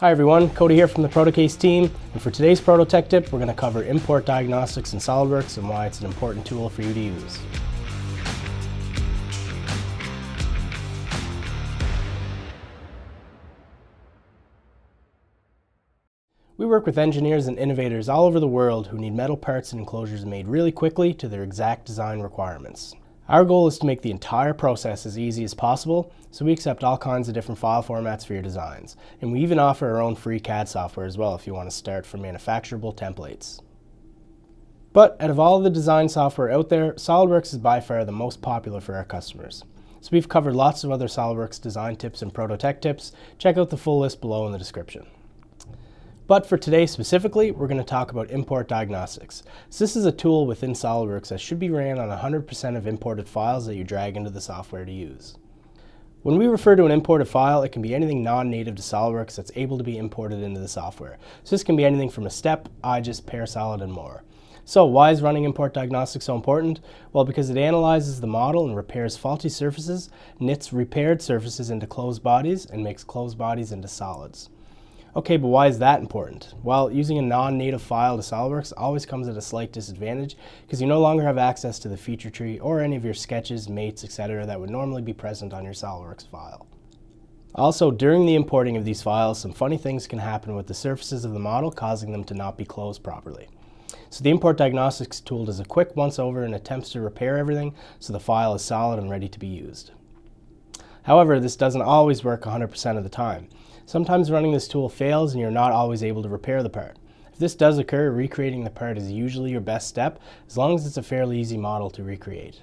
Hi everyone, Cody here from the Protocase team, and for today's Proto Tech Tip, we're going to cover Import Diagnostics in SolidWorks and why it's an important tool for you to use. We work with engineers and innovators all over the world who need metal parts and enclosures made really quickly to their exact design requirements. Our goal is to make the entire process as easy as possible, so we accept all kinds of different file formats for your designs, and we even offer our own free CAD software as well if you want to start from manufacturable templates. But out of all the design software out there, SolidWorks is by far the most popular for our customers. So we've covered lots of other SolidWorks design tips and Proto Tech tips. Check out the full list below in the description. But for today specifically, we're going to talk about Import Diagnostics. So this is a tool within SolidWorks that should be ran on 100% of imported files that you drag into the software to use. When we refer to an imported file, it can be anything non-native to SolidWorks that's able to be imported into the software. So this can be anything from a step, IGES, PairSolid, and more. So why is running Import Diagnostics so important? Well, because it analyzes the model and repairs faulty surfaces, knits repaired surfaces into closed bodies, and makes closed bodies into solids. Okay, but why is that important? Well, using a non-native file to SolidWorks always comes at a slight disadvantage because you no longer have access to the feature tree or any of your sketches, mates, etc. that would normally be present on your SolidWorks file. Also, during the importing of these files, some funny things can happen with the surfaces of the model, causing them to not be closed properly. So the Import Diagnostics tool does a quick once-over and attempts to repair everything so the file is solid and ready to be used. However, this doesn't always work 100% of the time. Sometimes running this tool fails and you're not always able to repair the part. If this does occur, recreating the part is usually your best step, as long as it's a fairly easy model to recreate.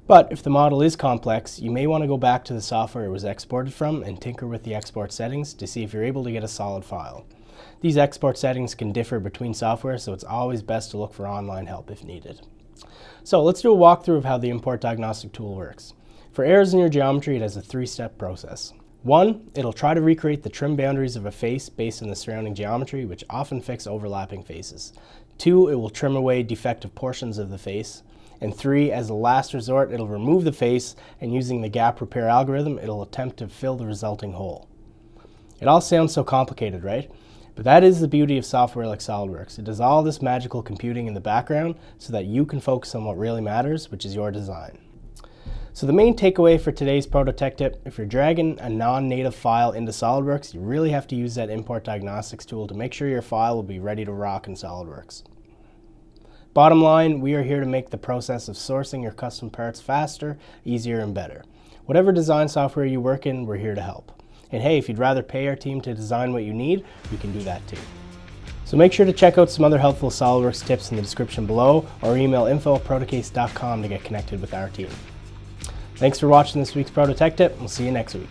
But if the model is complex, you may want to go back to the software it was exported from and tinker with the export settings to see if you're able to get a solid file. These export settings can differ between software, so it's always best to look for online help if needed. So let's do a walkthrough of how the Import Diagnostic tool works. For errors in your geometry, it has a three-step process. 1, it'll try to recreate the trim boundaries of a face based on the surrounding geometry, which often fix overlapping faces. 2, it will trim away defective portions of the face. And 3, as a last resort, it'll remove the face, and using the gap repair algorithm, it'll attempt to fill the resulting hole. It all sounds so complicated, right? But that is the beauty of software like SolidWorks. It does all this magical computing in the background so that you can focus on what really matters, which is your design. So the main takeaway for today's Proto Tech Tip, if you're dragging a non-native file into SolidWorks, you really have to use that Import Diagnostics tool to make sure your file will be ready to rock in SolidWorks. Bottom line, we are here to make the process of sourcing your custom parts faster, easier, and better. Whatever design software you work in, we're here to help. And hey, if you'd rather pay our team to design what you need, we can do that too. So make sure to check out some other helpful SolidWorks tips in the description below, or email info@protocase.com to get connected with our team. Thanks for watching this week's Proto Tech Tip. We'll see you next week.